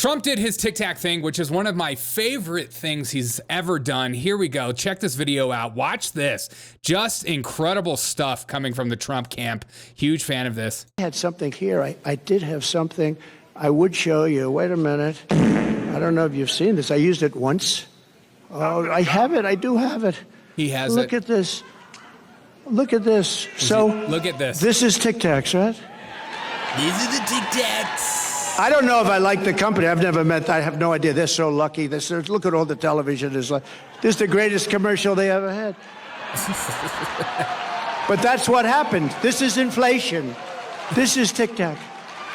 Trump did his Tic Tac thing, which is one of my favorite things he's ever done. Here we go. Check this video out. Watch this. Just incredible stuff coming from the Trump camp. Huge fan of this. I had something here. I did have something I would show you. Wait a minute. I don't know if you've seen this. I used it once. Oh, I have it. I do have it. He has Look at this. Look at this. So look at this. This is Tic Tacs, right? These are the Tic Tacs. I don't know if I like the company. I've never met. I have no idea. They're so lucky. Look at all the television. This is the greatest commercial they ever had. But that's what happened. This is inflation. This is Tic Tac.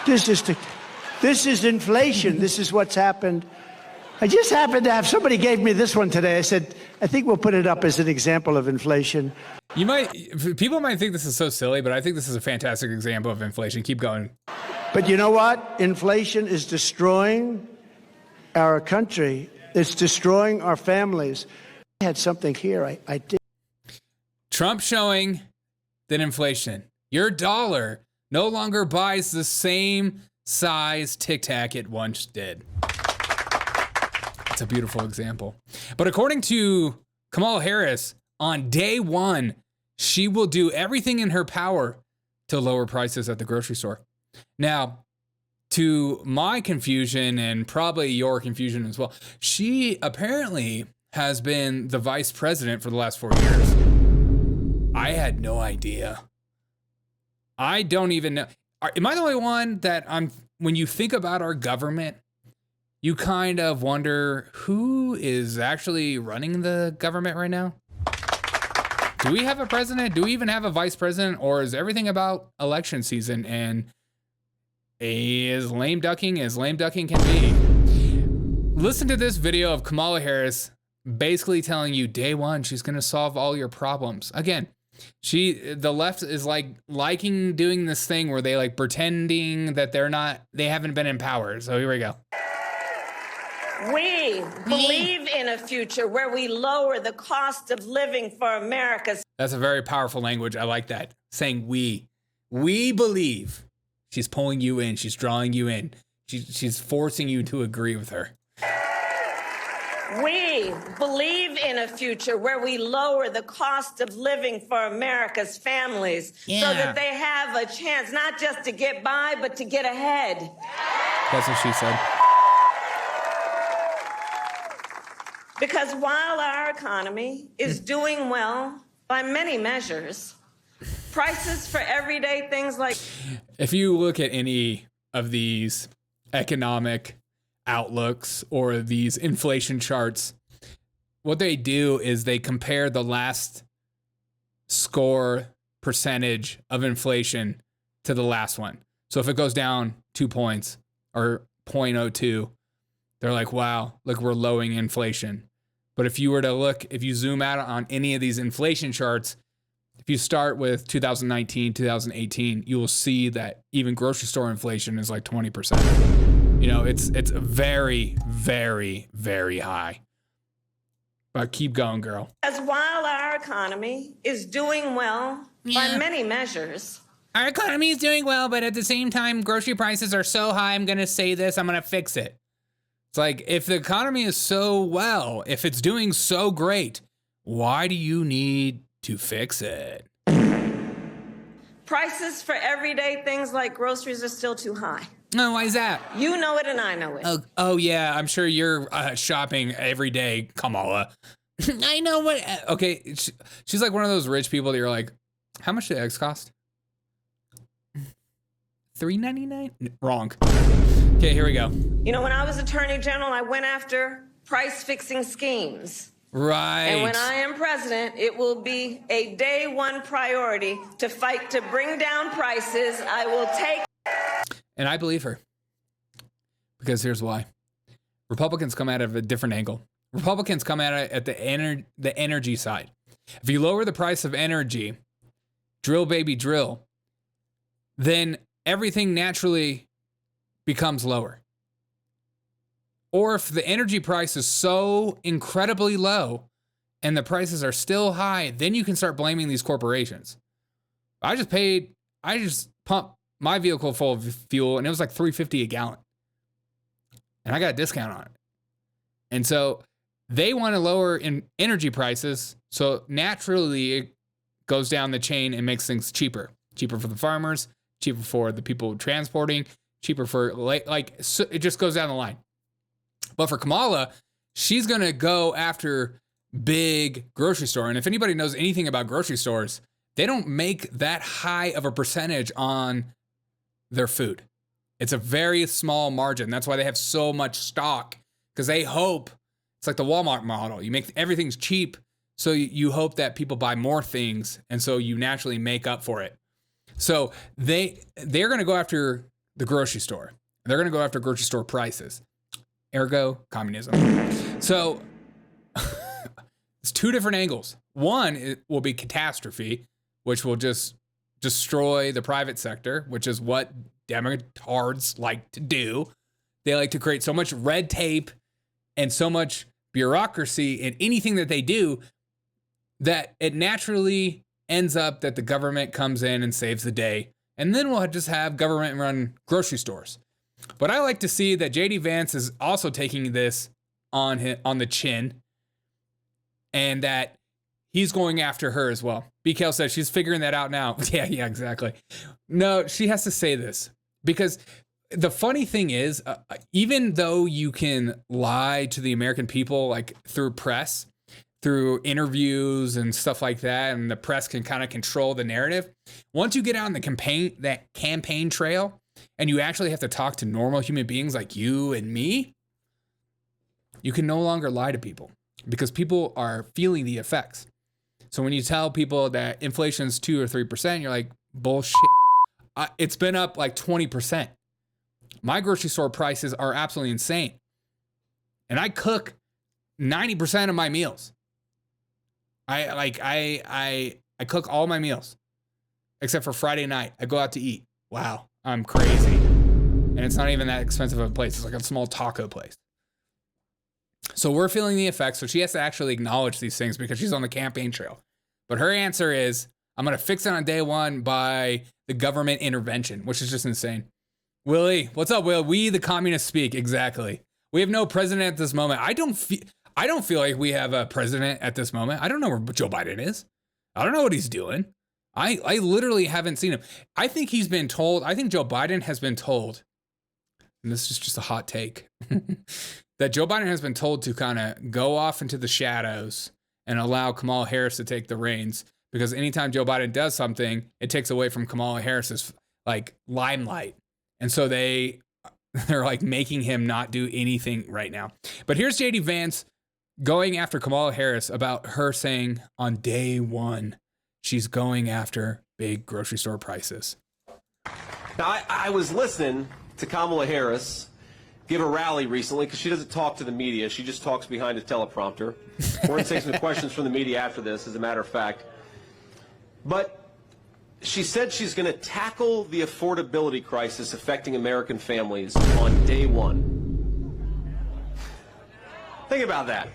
This is Tic Tac. This is inflation. This is what's happened. I just happened to have somebody gave me this one today. I said, I think we'll put it up as an example of inflation. People might think this is so silly, but I think this is a fantastic example of inflation. Keep going. But you know what? Inflation is destroying our country. It's destroying our families. I had something here. I did. Trump showing that inflation, your dollar no longer buys the same size Tic Tac it once did. It's a beautiful example. But according to Kamala Harris, on day one, she will do everything in her power to lower prices at the grocery store. Now, to my confusion and probably your confusion as well, she apparently has been the vice president for the last 4 years. I had no idea. I don't even know. Am I the only one that when you think about our government, you kind of wonder who is actually running the government right now? Do we have a president? Do we even have a vice president? Or is everything about election season and as lame ducking can be? Listen to this video of Kamala Harris basically telling you day one, she's going to solve all your problems. Again, the left is liking doing this thing where they pretending that they haven't been in power. So here we go. We believe in a future where we lower the cost of living for Americans. That's a very powerful language. I like that. Saying we believe. She's pulling you in. She's drawing you in. She's forcing you to agree with her. We believe in a future where we lower the cost of living for America's families so that they have a chance not just to get by, but to get ahead. That's what she said. Because while our economy is doing well by many measures, prices for everyday things like... If you look at any of these economic outlooks or these inflation charts, what they do is they compare the last score percentage of inflation to the last one. So if it goes down 2 points or 0.02, they're like, wow, look, we're lowering inflation. But if you were to look, if you zoom out on any of these inflation charts, if you start with 2019, 2018, you will see that even grocery store inflation is like 20%. You know, it's very, very, very high. But keep going, girl. As while our economy is doing well by many measures. Our economy is doing well, but at the same time, grocery prices are so high, I'm going to say this, I'm going to fix it. It's like, if the economy is so well, if it's doing so great, why do you need to fix it? Prices for everyday things like groceries are still too high. No, why is that? You know it and I know it. Oh yeah, I'm sure you're shopping every day, Kamala. I know what. Okay, she's like one of those rich people that you're like, how much do eggs cost? $3.99? Wrong. Okay, here we go. You know, when I was Attorney General, I went after price-fixing schemes. Right. And when I am president, it will be a day one priority to fight to bring down prices. I will take... And I believe her. Because here's why. Republicans come at it at a different angle. Republicans come at it at the energy side. If you lower the price of energy, drill baby drill, then everything naturally becomes lower. Or if the energy price is so incredibly low and the prices are still high, then you can start blaming these corporations. I just pumped my vehicle full of fuel and it was like $3.50 a gallon. and I got a discount on it. And so they want to lower in energy prices. So naturally it goes down the chain and makes things cheaper. Cheaper for the farmers, cheaper for the people transporting, cheaper for so it just goes down the line. But for Kamala, she's going to go after big grocery store. And if anybody knows anything about grocery stores, they don't make that high of a percentage on their food. It's a very small margin. That's why they have so much stock, because they hope it's like the Walmart model. You make everything's cheap, so you hope that people buy more things, and so you naturally make up for it. So they're going to go after the grocery store. They're going to go after grocery store prices. Ergo, communism. So it's two different angles. One, it will be catastrophe, which will just destroy the private sector, which is what Democrats like to do. They like to create so much red tape and so much bureaucracy in anything that they do that it naturally ends up that the government comes in and saves the day. And then we'll just have government run grocery stores. But I like to see that JD Vance is also taking this on the chin, and that he's going after her as well. BKL says she's figuring that out now. Yeah, exactly. No, she has to say this, because the funny thing is, even though you can lie to the American people, like through press, through interviews and stuff like that, and the press can kind of control the narrative, once you get out on the campaign trail, and you actually have to talk to normal human beings like you and me, you can no longer lie to people, because people are feeling the effects. So when you tell people that inflation's 2 or 3%, you're like, bullshit. It's been up like 20%. My grocery store prices are absolutely insane. And I cook 90% of my meals. I cook all my meals except for Friday night. I go out to eat. Wow, I'm crazy. And it's not even that expensive of a place. It's like a small taco place. So we're feeling the effects. So she has to actually acknowledge these things because she's on the campaign trail. But her answer is, I'm going to fix it on day one by the government intervention, which is just insane. Willie, what's up, Will? We, the communists, speak. Exactly. We have no president at this moment. I don't feel like we have a president at this moment. I don't know where Joe Biden is. I don't know what he's doing. I literally haven't seen him. I think Joe Biden has been told, and this is just a hot take, that Joe Biden has been told to kind of go off into the shadows and allow Kamala Harris to take the reins, because anytime Joe Biden does something, it takes away from Kamala Harris's like limelight. And so they're like making him not do anything right now. But here's JD Vance going after Kamala Harris about her saying on day one, she's going after big grocery store prices. Now, I was listening to Kamala Harris give a rally recently, because she doesn't talk to the media. She just talks behind a teleprompter. We're going to take some questions from the media after this, as a matter of fact. But she said she's going to tackle the affordability crisis affecting American families on day one. Think about that.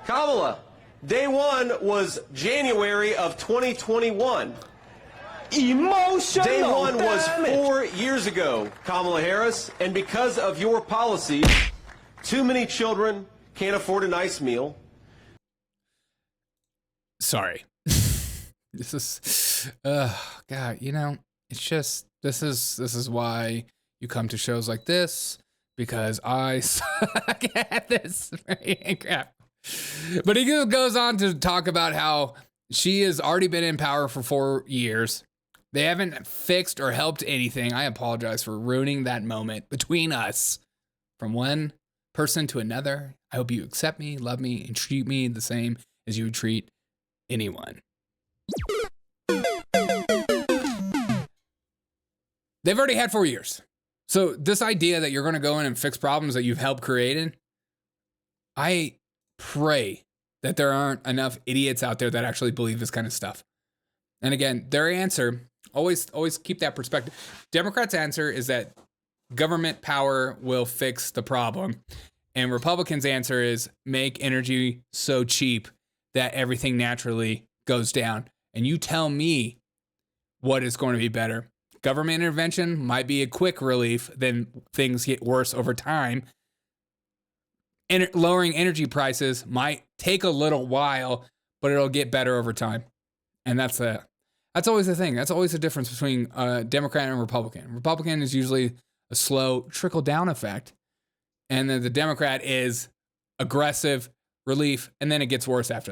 Kamala, day one was January of 2021. Emotional Day one was damage. 4 years ago, Kamala Harris, and because of your policies, too many children can't afford a nice meal. Sorry. This is, God, it's just, this is why you come to shows like this, because I suck at this. Crap. But he goes on to talk about how she has already been in power for 4 years. They haven't fixed or helped anything. I apologize for ruining that moment between us from one person to another. I hope you accept me, love me, and treat me the same as you would treat anyone. They've already had 4 years. So this idea that you're going to go in and fix problems that you've helped create, I pray that there aren't enough idiots out there that actually believe this kind of stuff. And again, their answer, always keep that perspective. Democrats' answer is that government power will fix the problem. And Republicans' answer is make energy so cheap that everything naturally goes down. And you tell me what is going to be better. Government intervention might be a quick relief, then things get worse over time. lowering energy prices might take a little while, but it'll get better over time. And that's always the thing. That's always the difference between Democrat and Republican. Republican is usually a slow trickle-down effect, and then the Democrat is aggressive relief, and then it gets worse after